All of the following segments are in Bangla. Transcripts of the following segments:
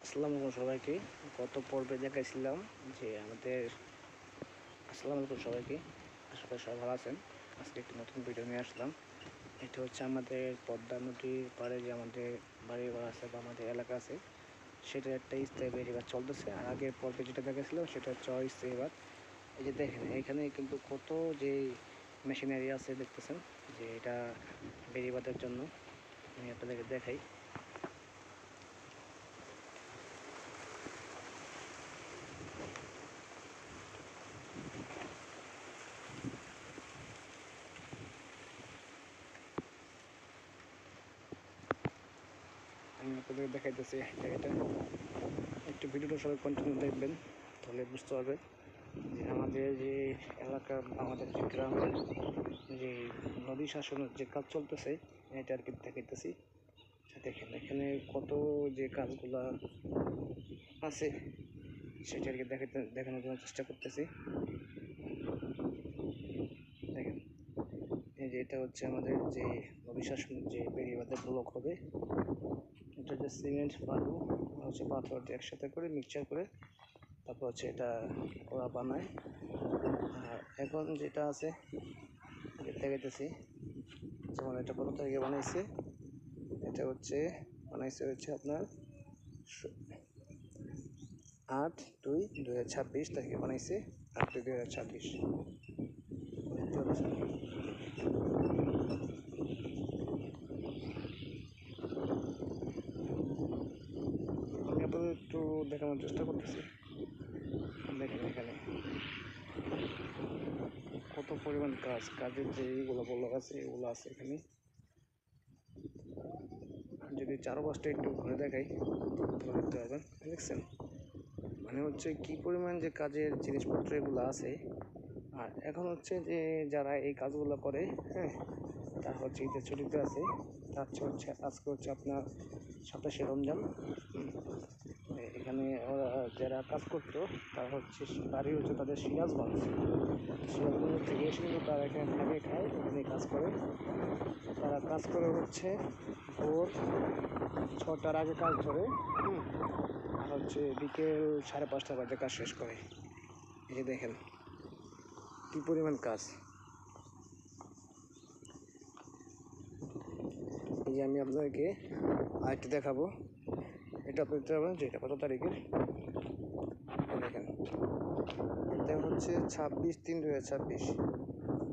আসসালামু আলাইকুম সবাইকে। গত পর্বে দেখাইছিলাম যে আমাদের আসসালামু আলাইকুম সবাইকে, আশা করি সবাই ভালো আছেন। আজকে একটি নতুন ভিডিও নিয়ে আসলাম। এটা হচ্ছে আমাদের পদ্মা নদীর পাড়ে যে আমাদের বাড়ি ঘর আছে বা আমাদের এলাকা আছে, সেটার একটা স্থায়ী বেড়িবাঁধ চলতেছে। আর আগের পর্বে যেটা দেখাইছিলাম সেটা হচ্ছে অস্থায়ী বাঁধ। এই যে দেখেন এখানে কিন্তু কত যে মেশিনারি আছে দেখতেছেন, যে এটা বেড়িবাঁধের জন্য। আমি আপনাদেরকে দেখাই। আমি আপনাদের দেখাইতেছি জায়গাটা। একটু ভিডিওটা সবাই কন্টিনিউ দেখবেন, তাহলে বুঝতে পারবেন যে আমাদের যে এলাকার, আমাদের যে গ্রামের যে নদী শাসনের যে কাজ চলতেছে, এটা আর কি দেখাইতেছি। দেখেন এখানে কত যে কাজগুলা আছে সেটা আর কি দেখানোর জন্য চেষ্টা করতেছি। দেখেন এই যে এটা হচ্ছে আমাদের যে নদী শাসনের যে বেড়িবাঁধের ব্লক হবে, এটা হচ্ছে সিমেন্ট, বালু হচ্ছে পাথর একসাথে করে মিক্সচার করে তারপর হচ্ছে এটা ওরা বানায়। আর এখন যেটা আছে দেখাইতেছি, যেমন এটা কত তারিখে বানাইছে, এটা বানাইছে আপনার 8/2/2026 তারিখে বানাইছে। 8/2/2026 আমি আপনাদের একটু দেখানোর চেষ্টা করতেছি। দেখেন এখানে কত পরিমাণ কাজের যে এইগুলো ব্লক আছে, এগুলো আছে এখানে। যদি চারপাশটা একটু ঘুরে দেখাই তাহলে দেখতে পারবেন। দেখছেন মানে হচ্ছে কি পরিমাণ যে কাজের জিনিসপত্র এগুলো আছে। আর এখন হচ্ছে যে যারা এই কাজগুলো করে, হ্যাঁ, তারা হচ্ছে ঈদের ছুটিতে আছে। আজকে হচ্ছে আপনার 27শে রমজান। এখানে ওরা যারা কাজ করতো তারা হচ্ছে বাড়ি হচ্ছে তাদের সিরাজগঞ্জ থেকে এসে কিন্তু তারা এখানে থাকে, খায়, এখানে কাজ করে। তারা কাজ করে হচ্ছে ভোর 6টার আগে কাজ ধরে, আর হচ্ছে বিকেল 5:30 বাজে কাজ শেষ করে। এই যে দেখেন কী পরিমাণ কাজ। এই যে আমি আপনাদেরকে আরেকটি দেখাবো, এটা আপনি দেখতে পাবেন যে এটা কত তারিখের। দেখেন এটা হচ্ছে 26/3/2026,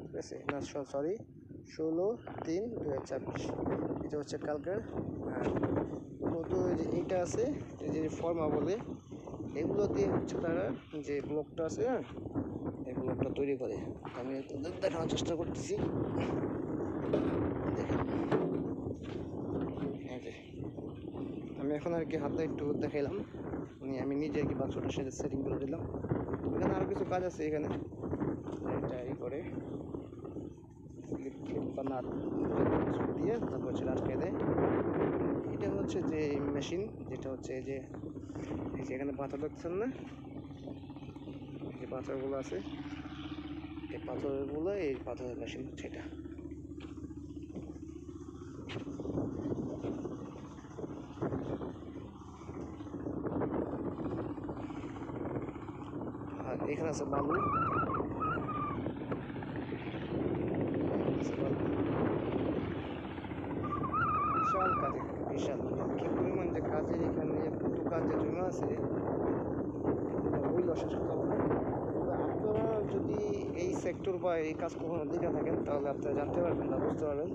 ঠিক আছে না, সরি 16/3/2026। এটা হচ্ছে কালকের। আর নতুন যে এইটা আছে, এই যে ফর্মা বলে, এগুলো দিয়ে হচ্ছে তারা যে ব্লকটা আছে, হ্যাঁ, এই ব্লকটা তৈরি করে। আমি দেখানোর চেষ্টা করতেছি। দেখেন এই যে আমি এখন আর কি হাতে একটু দেখাইলাম, আমি নিজে আর কি বাক্সটা সেটিং করে দিলাম। এখানে আরও কিছু কাজ আছে এখানে, এটা এই করে ক্লিপ বা নাট দিয়ে তারপর হচ্ছে আটকে দেয়। এটা হচ্ছে যে মেশিন, যেটা হচ্ছে এই যে এখানে পাথর দেখছেন না, এই যে পাথরগুলো আছে, এই পাথরের মেশিন হচ্ছে এটা। আর এখানে আছে বালু, বিশাল কাজ, বিশাল মানে কি পরিমাণ যে কাজের এখানে কত কাজ যে জমা আছে বইল শেষ করতে হবে না। আপনারা যদি এই সেক্টর বা এই কাজ কখনো দেখে থাকেন তাহলে আপনারা জানতে পারবেন বা বুঝতে পারবেন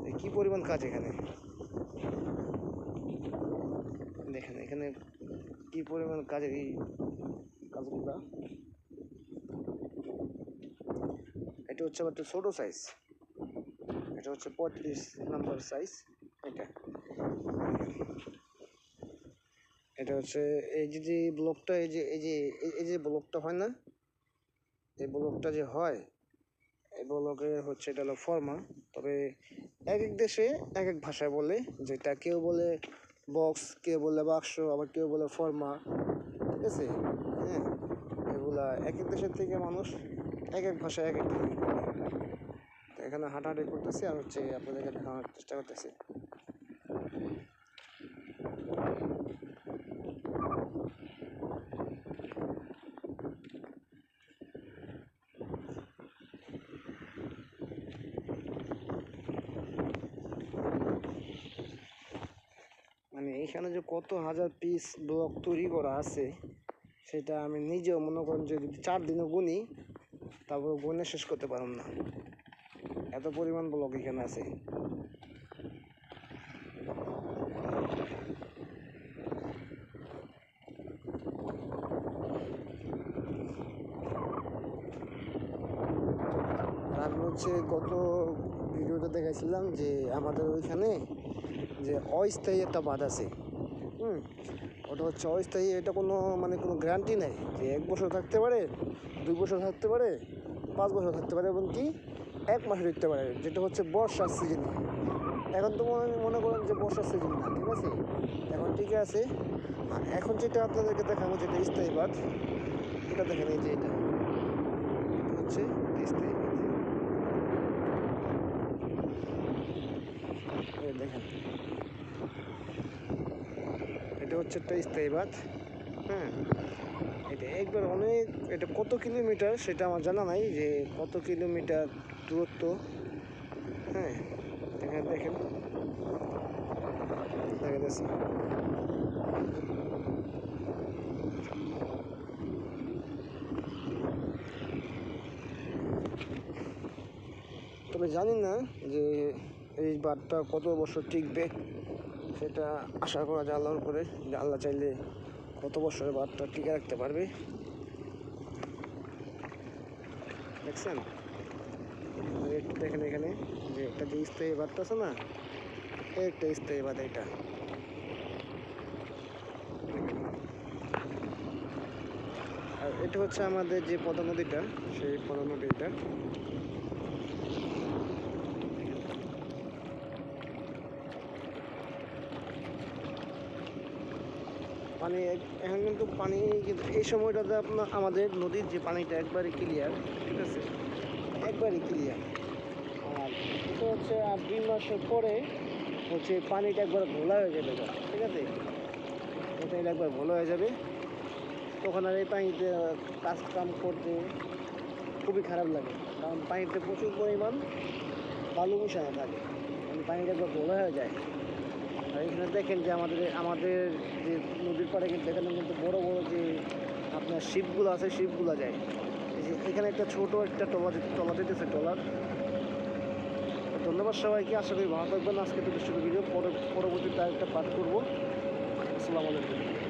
যে কী পরিমাণ কাজ এখানে। দেখেন এখানে কী পরিমাণ কাজের এই কাজগুলা। এটা হচ্ছে আবার একটু ছোটো সাইজ, এটা হচ্ছে 35 নম্বর সাইজ। এটা হচ্ছে এই যে ব্লকটা, এই যে ব্লকটা হয় না, এই ব্লকটা যে হয়, এই ব্লকের হচ্ছে এটা হলো ফর্মা। তবে এক এক দেশে এক এক ভাষায় বলে, যেটা কেউ বলে বক্স, কেউ বলে বাক্স, আবার কেউ বলে ফর্মা, ঠিক আছে। হ্যাঁ, এগুলা এক এক দেশের থেকে মানুষ এক এক ভাষায় এক এক রকম বলে। তো এখানে হাঁটাহাঁটি করতেছি আর হচ্ছে আপনাদেরকে দেখানোর চেষ্টা করতেছি। এখানে যে কত হাজার পিস ব্লক তৈরি করা আছে সেটা আমি নিজেও মনে করেন যে যদি 4 দিনও গুনি তারপর গুনে শেষ করতে পারলাম না, এত পরিমাণ ব্লক এখানে আছে। আমি হচ্ছে গত ভিডিওতে দেখাইছিলাম যে আমাদের ওইখানে যে অস্থায়ী একটা বাঁধ আছে। ওটা হচ্ছে অস্থায়ী, এটা কোনো মানে কোনো গ্যারান্টি নেই যে 1 বছর থাকতে পারে, 2 বছর থাকতে পারে, 5 বছর থাকতে পারে, এবং কি 1 মাসে থাকতে পারে, যেটা হচ্ছে বর্ষার সিজনে। এখন তো মনে করেন যে বর্ষার সিজন না, ঠিক আছে, এখন ঠিক আছে। আর এখন যেটা আপনাদেরকে দেখাবো যেটা স্থায়ী বাঁধ, এটা দেখেন, এই যে এটা হচ্ছে স্থায়ী বাঁধ। দেখেন, এটা হচ্ছে একটা স্থায়ী বাঁধ। হ্যাঁ, এটা একবার অনেক, এটা কত কিলোমিটার সেটা আমার জানা নাই যে কত কিলোমিটার দূরত্ব। হ্যাঁ, দেখেন দেখেন দেখা যাচ্ছে। তবে জানি না যে এই বাঁধটা কত বছর টিকবে, সেটা আশা করা যায় আল্লাহর উপরে, যে আল্লাহ চাইলে কত বছরের বাঁধটা টিকে রাখতে পারবে। দেখছেন, একটু দেখেন এখানে যে একটা যে স্থায়ী বাঁধটা আছে না, একটা স্থায়ী বাঁধ এটা। আর এটা হচ্ছে আমাদের যে পদ্মা নদীটা, সেই পদ্মা নদীটা। পানি এখন কিন্তু পানি কিন্তু এই সময়টাতে আপনার আমাদের নদীর যে পানিটা একবারে ক্লিয়ার, ঠিক আছে, একবারে ক্লিয়ার। আর এটা হচ্ছে আর 2 মাসের পরে হচ্ছে পানিটা একবার ঘোলা হয়ে যাবে, ঠিক আছে, এটা একবার ঘোলা হয়ে যাবে, তখন আর এই পানিতে কাজ কাম করতে খুবই খারাপ লাগে, কারণ পানিতে প্রচুর পরিমাণ বালু মিশানো থাকে, পানিটা একবার ঘোলা হয়ে যায়। আর এখানে দেখেন যে আমাদের আমাদের যে নদীর পাড়ে কিন্তু এখানে কিন্তু বড় বড় যে আপনার শিপগুলো আছে, শিপগুলো যায়। এই যে এখানে একটা ছোট একটা ট্রলার দিতেছে, ট্রলার। ধন্যবাদ সবাইকে, আশা করি ভালো থাকবেন। আজকে তো ভিডিও পরবর্তীতে একটা পাঠ করবো। আসসালামু আলাইকুম।